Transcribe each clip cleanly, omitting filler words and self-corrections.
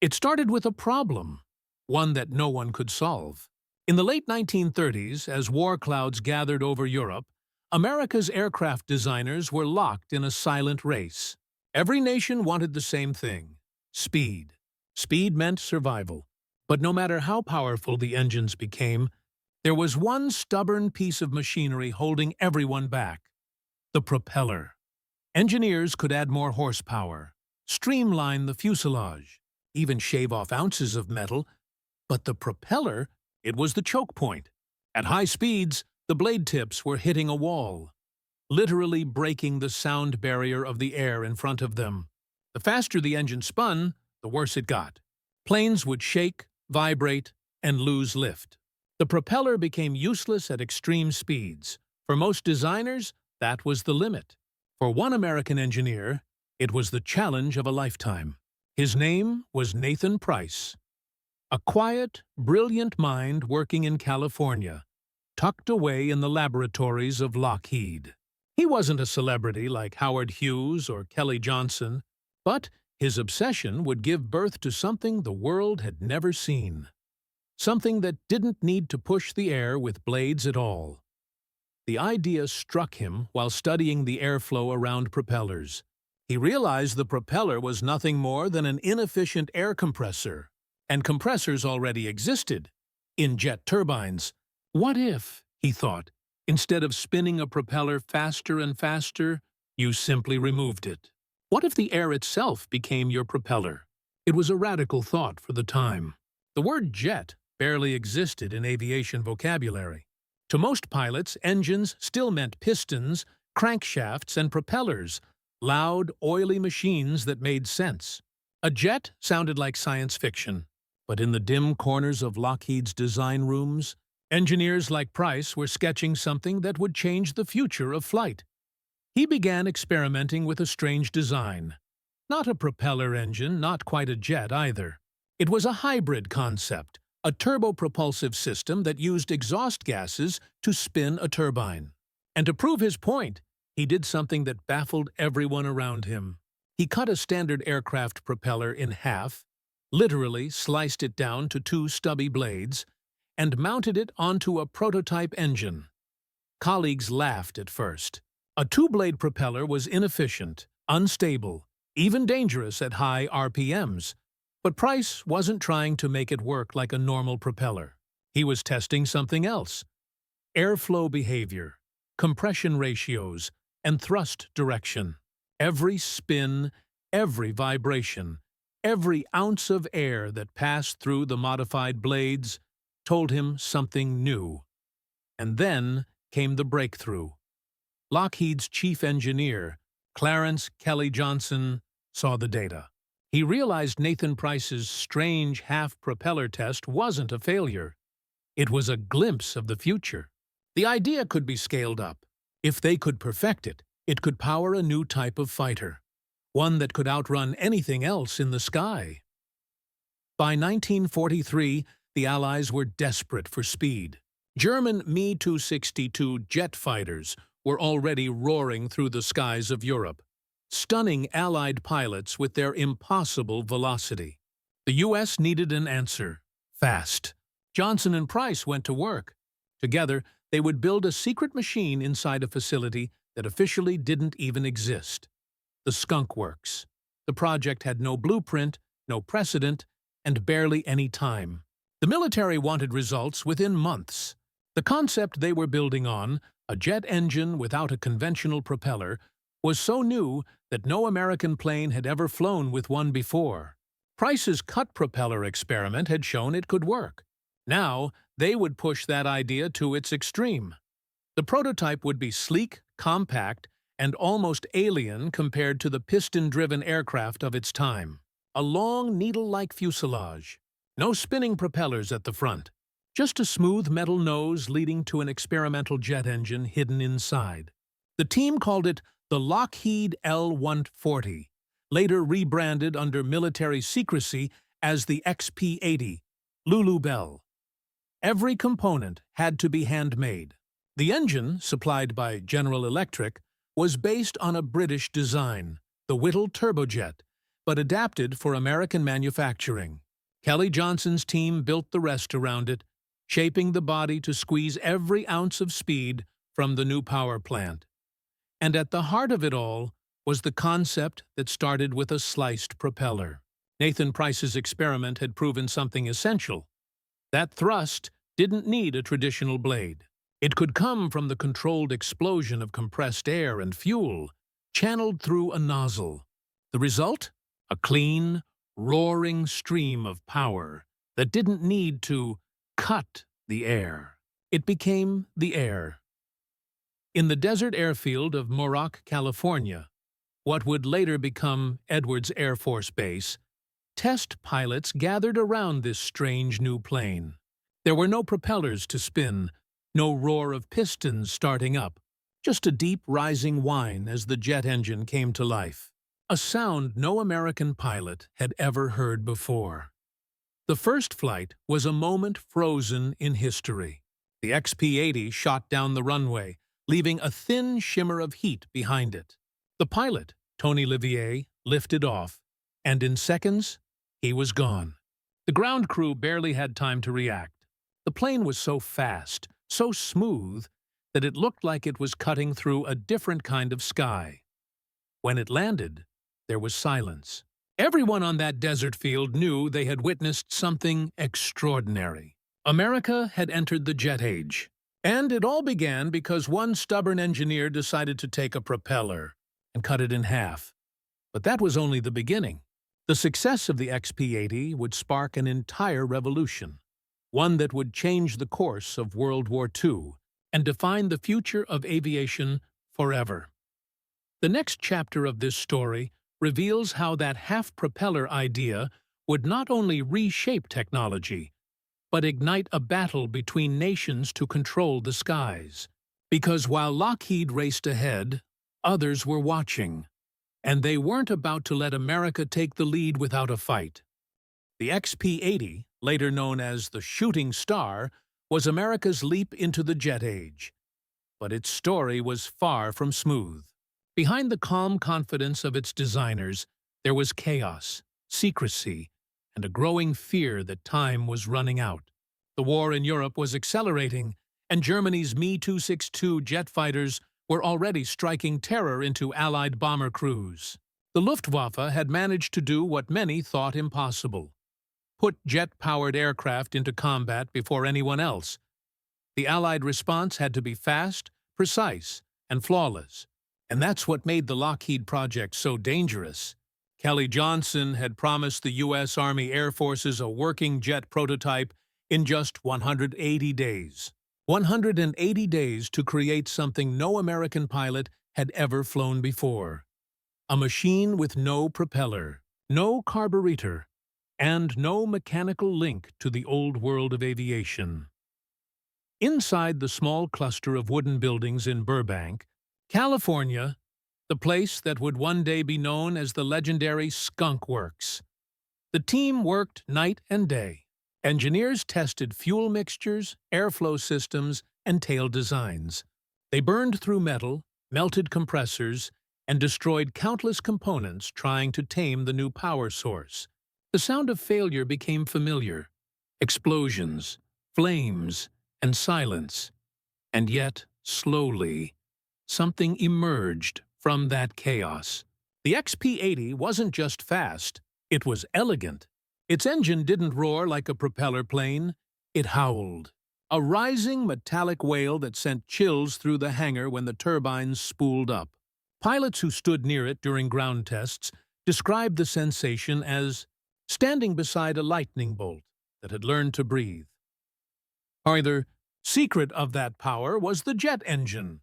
It started with a problem, one that no one could solve. In the late 1930s, as war clouds gathered over Europe, America's aircraft designers were locked in a silent race. Every nation wanted the same thing: speed. Speed meant survival. But no matter how powerful the engines became, there was one stubborn piece of machinery holding everyone back: the propeller. Engineers could add more horsepower, streamline the fuselage, even shave off ounces of metal, but the propeller, it was the choke point. At high speeds, the blade tips were hitting a wall, literally breaking the sound barrier of the air in front of them. The faster the engine spun, the worse it got. Planes would shake, vibrate, and lose lift. The propeller became useless at extreme speeds. For most designers, that was the limit. For one American engineer, it was the challenge of a lifetime. His name was Nathan Price. A quiet, brilliant mind working in California, tucked away in the laboratories of Lockheed. He wasn't a celebrity like Howard Hughes or Kelly Johnson, but his obsession would give birth to something the world had never seen. Something that didn't need to push the air with blades at all. The idea struck him while studying the airflow around propellers. He realized the propeller was nothing more than an inefficient air compressor, and compressors already existed in jet turbines. What if, he thought, instead of spinning a propeller faster and faster, you simply removed it? What if the air itself became your propeller? It was a radical thought for the time. The word jet barely existed in aviation vocabulary. To most pilots, engines still meant pistons, crankshafts, and propellers, loud, oily machines that made sense. A jet sounded like science fiction, but in the dim corners of Lockheed's design rooms, engineers like Price were sketching something that would change the future of flight. He began experimenting with a strange design. Not a propeller engine, not quite a jet either. It was a hybrid concept, a turbopropulsive system that used exhaust gases to spin a turbine. And to prove his point, he did something that baffled everyone around him. He cut a standard aircraft propeller in half, literally sliced it down to two stubby blades, and mounted it onto a prototype engine. Colleagues laughed at first. A two-blade propeller was inefficient, unstable, even dangerous at high RPMs. But Price wasn't trying to make it work like a normal propeller. He was testing something else: airflow behavior, compression ratios, and thrust direction. Every spin, every vibration, every ounce of air that passed through the modified blades told him something new. And then came the breakthrough. Lockheed's chief engineer, Clarence Kelly Johnson, saw the data. He realized Nathan Price's strange half-propeller test wasn't a failure. It was a glimpse of the future. The idea could be scaled up. If they could perfect it, it could power a new type of fighter, one that could outrun anything else in the sky. By 1943, the Allies were desperate for speed. German Me-262 jet fighters were already roaring through the skies of Europe, stunning Allied pilots with their impossible velocity. The U.S. needed an answer, fast. Johnson and Price went to work. Together, they would build a secret machine inside a facility that officially didn't even exist: the Skunk Works. The project had no blueprint, no precedent, and barely any time. The military wanted results within months. The concept they were building on, a jet engine without a conventional propeller, was so new that no American plane had ever flown with one before. Price's cut propeller experiment had shown it could work. Now, they would push that idea to its extreme. The prototype would be sleek, compact, and almost alien compared to the piston-driven aircraft of its time. A long, needle-like fuselage. No spinning propellers at the front. Just a smooth metal nose leading to an experimental jet engine hidden inside. The team called it the Lockheed L-140, later rebranded under military secrecy as the XP-80, Lulu Bell. Every component had to be handmade. The engine, supplied by General Electric, was based on a British design, the Whittle turbojet, but adapted for American manufacturing. Kelly Johnson's team built the rest around it, shaping the body to squeeze every ounce of speed from the new power plant. And at the heart of it all was the concept that started with a sliced propeller. Nathan Price's experiment had proven something essential. That thrust didn't need a traditional blade. It could come from the controlled explosion of compressed air and fuel, channeled through a nozzle. The result? A clean, roaring stream of power that didn't need to cut the air. It became the air. In the desert airfield of Muroc, California, what would later become Edwards Air Force Base, test pilots gathered around this strange new plane. There were no propellers to spin, no roar of pistons starting up, just a deep rising whine as the jet engine came to life. A sound no American pilot had ever heard before. The first flight was a moment frozen in history. The XP-80 shot down the runway, leaving a thin shimmer of heat behind it. The pilot, Tony Livier, lifted off, and in seconds, he was gone. The ground crew barely had time to react. The plane was so fast, so smooth, that it looked like it was cutting through a different kind of sky. When it landed, there was silence. Everyone on that desert field knew they had witnessed something extraordinary. America had entered the jet age. And it all began because one stubborn engineer decided to take a propeller and cut it in half. But that was only the beginning. The success of the XP-80 would spark an entire revolution, one that would change the course of World War II and define the future of aviation forever. The next chapter of this story reveals how that half-propeller idea would not only reshape technology, but ignite a battle between nations to control the skies. Because while Lockheed raced ahead, others were watching, and they weren't about to let America take the lead without a fight. The XP-80, later known as the Shooting Star, was America's leap into the jet age. But its story was far from smooth. Behind the calm confidence of its designers, there was chaos, secrecy, and a growing fear that time was running out. The war in Europe was accelerating, and Germany's Me-262 jet fighters were already striking terror into Allied bomber crews. The Luftwaffe had managed to do what many thought impossible: put jet-powered aircraft into combat before anyone else. The Allied response had to be fast, precise, and flawless, and that's what made the Lockheed project so dangerous. Kelly Johnson had promised the U.S. Army Air Forces a working jet prototype in just 180 days. 180 days to create something no American pilot had ever flown before. A machine with no propeller, no carburetor, and no mechanical link to the old world of aviation. Inside the small cluster of wooden buildings in Burbank, California, the place that would one day be known as the legendary Skunk Works. The team worked night and day. Engineers tested fuel mixtures, airflow systems, and tail designs. They burned through metal, melted compressors, and destroyed countless components trying to tame the new power source. The sound of failure became familiar. Explosions, flames, and silence. And yet, slowly, something emerged from that chaos. The XP-80 wasn't just fast, it was elegant. Its engine didn't roar like a propeller plane, it howled. A rising metallic wail that sent chills through the hangar when the turbines spooled up. Pilots who stood near it during ground tests described the sensation as standing beside a lightning bolt that had learned to breathe. Either secret of that power was the jet engine,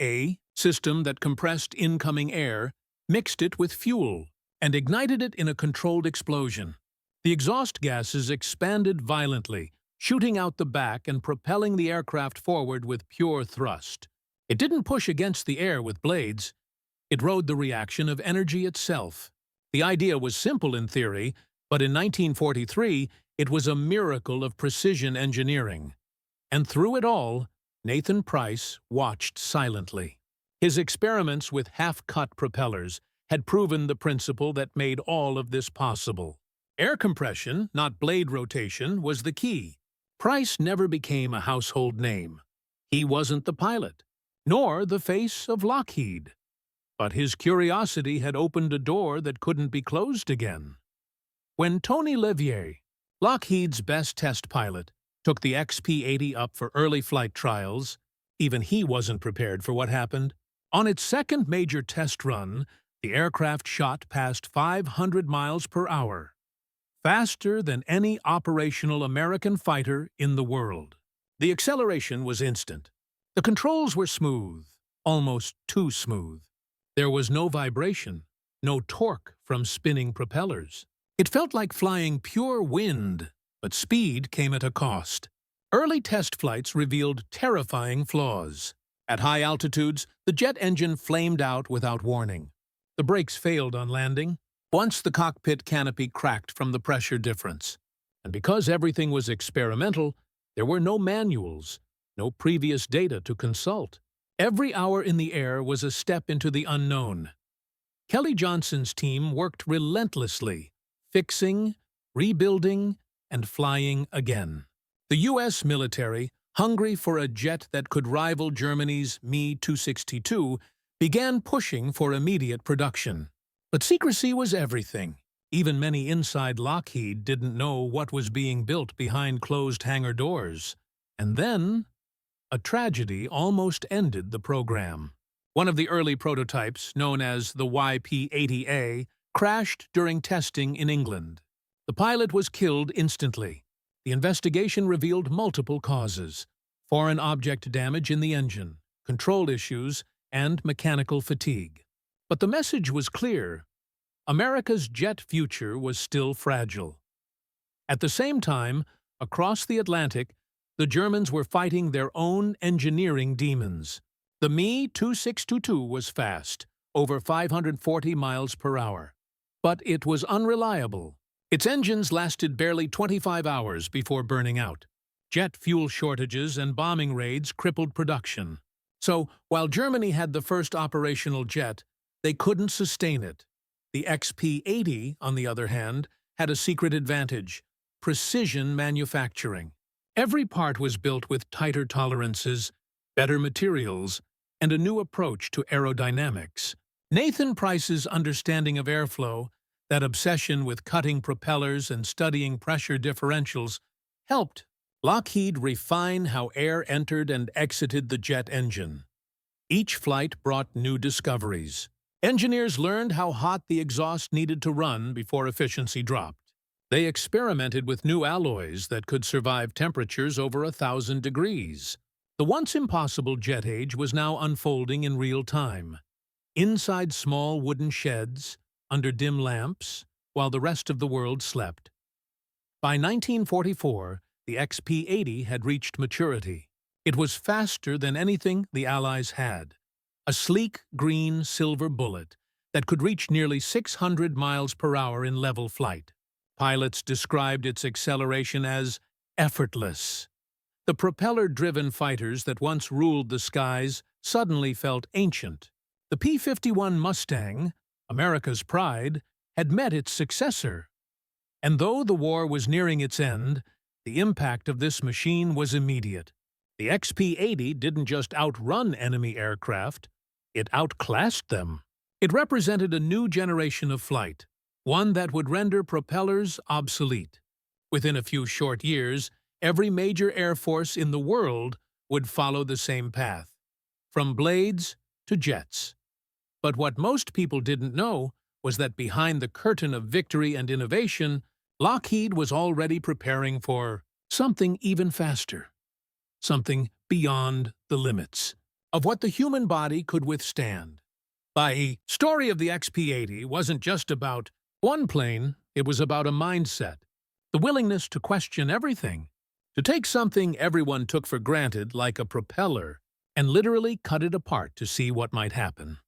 a system that compressed incoming air, mixed it with fuel, and ignited it in a controlled explosion. The exhaust gases expanded violently, shooting out the back and propelling the aircraft forward with pure thrust. It didn't push against the air with blades. It rode the reaction of energy itself. The idea was simple in theory, but in 1943, it was a miracle of precision engineering. And through it all, Nathan Price watched silently. His experiments with half-cut propellers had proven the principle that made all of this possible. Air compression, not blade rotation, was the key. Price never became a household name. He wasn't the pilot, nor the face of Lockheed. But his curiosity had opened a door that couldn't be closed again. When Tony Levier, Lockheed's best test pilot, took the XP-80 up for early flight trials, even he wasn't prepared for what happened. On its second major test run, the aircraft shot past 500 miles per hour, faster than any operational American fighter in the world. The acceleration was instant. The controls were smooth, almost too smooth. There was no vibration, no torque from spinning propellers. It felt like flying pure wind, but speed came at a cost. Early test flights revealed terrifying flaws. At high altitudes, the jet engine flamed out without warning. The brakes failed on landing. Once the cockpit canopy cracked from the pressure difference. And because everything was experimental, there were no manuals, no previous data to consult. Every hour in the air was a step into the unknown. Kelly Johnson's team worked relentlessly, fixing, rebuilding, and flying again. The U.S. military, hungry for a jet that could rival Germany's Me-262, began pushing for immediate production. But secrecy was everything. Even many inside Lockheed didn't know what was being built behind closed hangar doors. And then, a tragedy almost ended the program. One of the early prototypes, known as the YP-80A, crashed during testing in England. The pilot was killed instantly. The investigation revealed multiple causes: foreign object damage in the engine, control issues, and mechanical fatigue. But the message was clear. America's jet future was still fragile. At the same time, across the Atlantic, the Germans were fighting their own engineering demons. The Me-2622 was fast, over 540 miles per hour. But it was unreliable. Its engines lasted barely 25 hours before burning out. Jet fuel shortages and bombing raids crippled production. So, while Germany had the first operational jet, they couldn't sustain it. The XP-80, on the other hand, had a secret advantage: precision manufacturing. Every part was built with tighter tolerances, better materials, and a new approach to aerodynamics. Nathan Price's understanding of airflow, that obsession with cutting propellers and studying pressure differentials, helped Lockheed refine how air entered and exited the jet engine. Each flight brought new discoveries. Engineers learned how hot the exhaust needed to run before efficiency dropped. They experimented with new alloys that could survive temperatures over 1,000 degrees. The once impossible jet age was now unfolding in real time. Inside small wooden sheds, under dim lamps, while the rest of the world slept. By 1944, the XP-80 had reached maturity. It was faster than anything the Allies had. A sleek, green, silver bullet that could reach nearly 600 miles per hour in level flight. Pilots described its acceleration as effortless. The propeller-driven fighters that once ruled the skies suddenly felt ancient. The P-51 Mustang, America's pride, had met its successor. And though the war was nearing its end, the impact of this machine was immediate. The XP-80 didn't just outrun enemy aircraft, it outclassed them. It represented a new generation of flight, one that would render propellers obsolete. Within a few short years, every major air force in the world would follow the same path, from blades to jets. But what most people didn't know was that behind the curtain of victory and innovation, Lockheed was already preparing for something even faster, something beyond the limits of what the human body could withstand. The story of the XP-80 wasn't just about one plane, it was about a mindset, the willingness to question everything, to take something everyone took for granted like a propeller and literally cut it apart to see what might happen.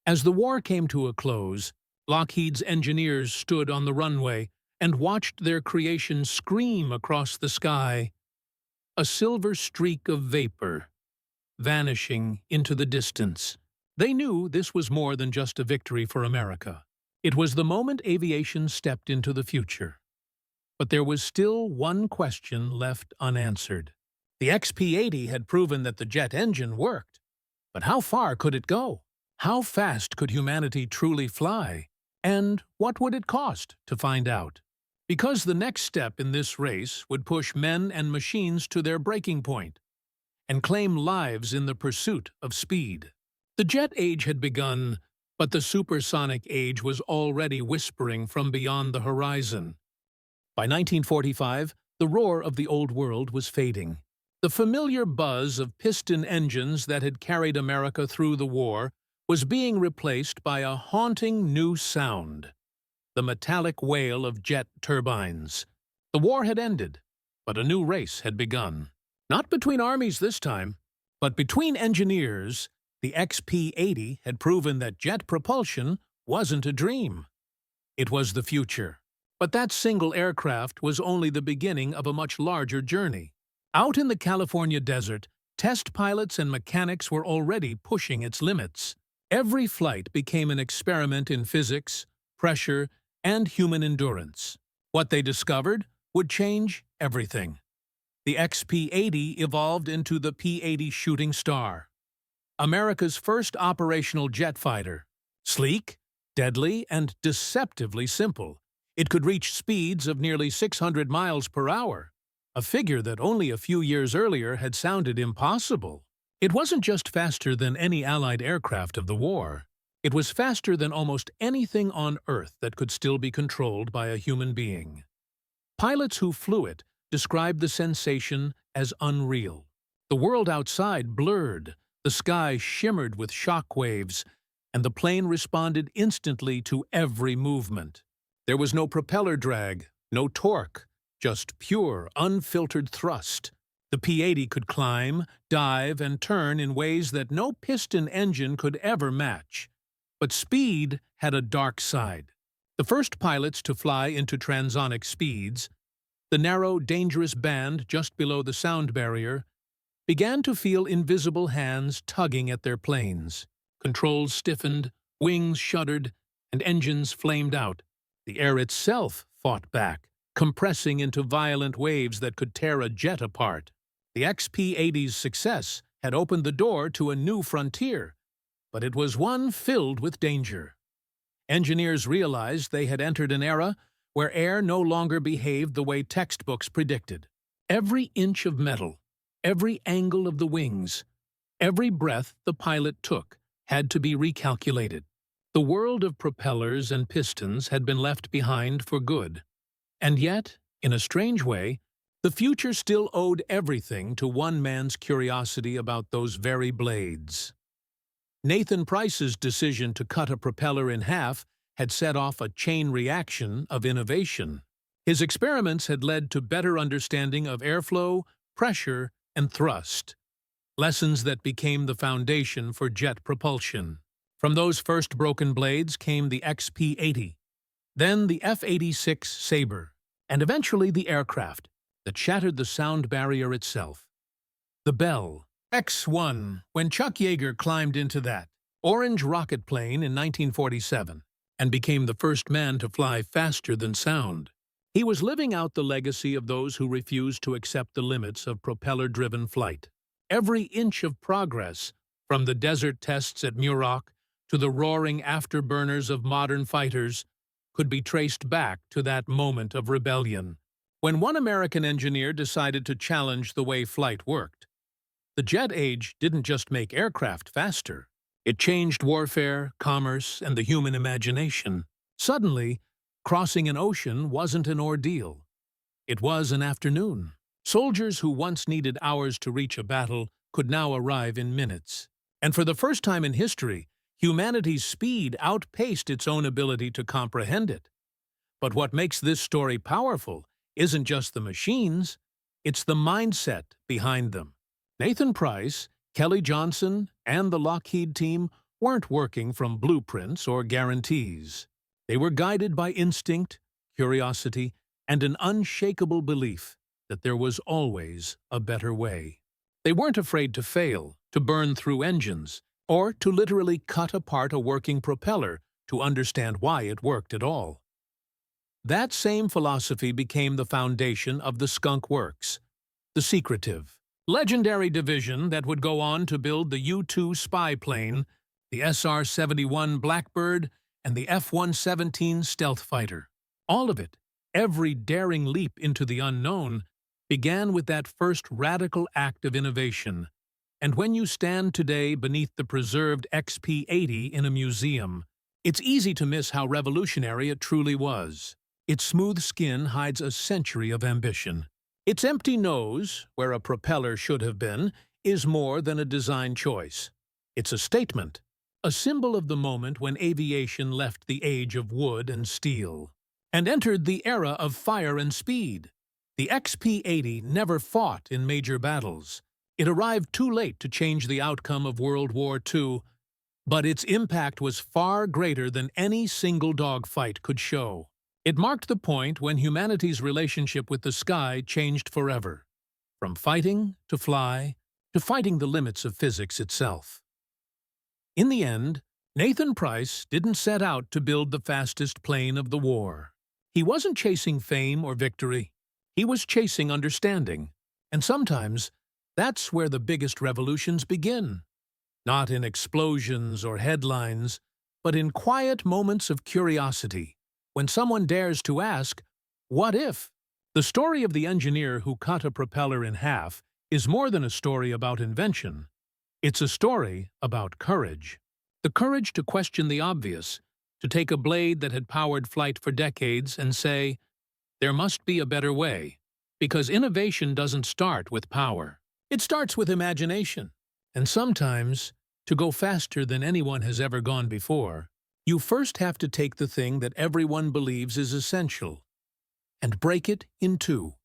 As the war came to a close, Lockheed's engineers stood on the runway and watched their creation scream across the sky, a silver streak of vapor, vanishing into the distance. They knew this was more than just a victory for America. It was the moment aviation stepped into the future. But there was still one question left unanswered. The XP-80 had proven that the jet engine worked. But how far could it go? How fast could humanity truly fly? And what would it cost to find out? Because the next step in this race would push men and machines to their breaking point and claim lives in the pursuit of speed. The jet age had begun, but the supersonic age was already whispering from beyond the horizon. By 1945, the roar of the old world was fading. The familiar buzz of piston engines that had carried America through the war was being replaced by a haunting new sound: the metallic wail of jet turbines. The war had ended, but a new race had begun. Not between armies this time, but between engineers. The XP-80 had proven that jet propulsion wasn't a dream. It was the future. But that single aircraft was only the beginning of a much larger journey. Out in the California desert, test pilots and mechanics were already pushing its limits. Every flight became an experiment in physics, pressure, and human endurance. What they discovered would change everything. The XP-80 evolved into the P-80 Shooting Star, America's first operational jet fighter. Sleek, deadly, and deceptively simple, it could reach speeds of nearly 600 miles per hour, a figure that only a few years earlier had sounded impossible. It wasn't just faster than any Allied aircraft of the war. It was faster than almost anything on Earth that could still be controlled by a human being. Pilots who flew it described the sensation as unreal. The world outside blurred, the sky shimmered with shock waves, and the plane responded instantly to every movement. There was no propeller drag, no torque, just pure, unfiltered thrust. The P-80 could climb, dive, and turn in ways that no piston engine could ever match. But speed had a dark side. The first pilots to fly into transonic speeds, the narrow, dangerous band just below the sound barrier, began to feel invisible hands tugging at their planes. Controls stiffened, wings shuddered, and engines flamed out. The air itself fought back, compressing into violent waves that could tear a jet apart. The XP-80's success had opened the door to a new frontier, but it was one filled with danger. Engineers realized they had entered an era where air no longer behaved the way textbooks predicted. Every inch of metal, every angle of the wings, every breath the pilot took had to be recalculated. The world of propellers and pistons had been left behind for good. And yet, in a strange way, the future still owed everything to one man's curiosity about those very blades. Nathan Price's decision to cut a propeller in half had set off a chain reaction of innovation. His experiments had led to better understanding of airflow, pressure, and thrust, lessons that became the foundation for jet propulsion. From those first broken blades came the XP-80, then the F-86 Sabre, and eventually the aircraft that shattered the sound barrier itself. The Bell X-1, when Chuck Yeager climbed into that orange rocket plane in 1947 and became the first man to fly faster than sound, he was living out the legacy of those who refused to accept the limits of propeller-driven flight. Every inch of progress, from the desert tests at Muroc to the roaring afterburners of modern fighters, could be traced back to that moment of rebellion, when one American engineer decided to challenge the way flight worked. The jet age didn't just make aircraft faster. It changed warfare, commerce, and the human imagination. Suddenly, crossing an ocean wasn't an ordeal. It was an afternoon. Soldiers who once needed hours to reach a battle could now arrive in minutes. And for the first time in history, humanity's speed outpaced its own ability to comprehend it. But what makes this story powerful isn't just the machines, it's the mindset behind them. Nathan Price, Kelly Johnson, and the Lockheed team weren't working from blueprints or guarantees. They were guided by instinct, curiosity, and an unshakable belief that there was always a better way. They weren't afraid to fail, to burn through engines, or to literally cut apart a working propeller to understand why it worked at all. That same philosophy became the foundation of the Skunk Works, the secretive, legendary division that would go on to build the U-2 spy plane, the SR-71 Blackbird, and the F-117 stealth fighter. All of it, every daring leap into the unknown, began with that first radical act of innovation. And when you stand today beneath the preserved XP-80 in a museum, it's easy to miss how revolutionary it truly was. Its smooth skin hides a century of ambition. Its empty nose, where a propeller should have been, is more than a design choice. It's a statement, a symbol of the moment when aviation left the age of wood and steel and entered the era of fire and speed. The XP-80 never fought in major battles. It arrived too late to change the outcome of World War II, but its impact was far greater than any single dogfight could show. It marked the point when humanity's relationship with the sky changed forever, from fighting to fly to fighting the limits of physics itself. In the end, Nathan Price didn't set out to build the fastest plane of the war. He wasn't chasing fame or victory. He was chasing understanding. And sometimes, that's where the biggest revolutions begin. Not in explosions or headlines, but in quiet moments of curiosity, when someone dares to ask, what if? The story of the engineer who cut a propeller in half is more than a story about invention. It's a story about courage. The courage to question the obvious, to take a blade that had powered flight for decades and say, there must be a better way, because innovation doesn't start with power. It starts with imagination. And sometimes, to go faster than anyone has ever gone before, you first have to take the thing that everyone believes is essential and break it in two.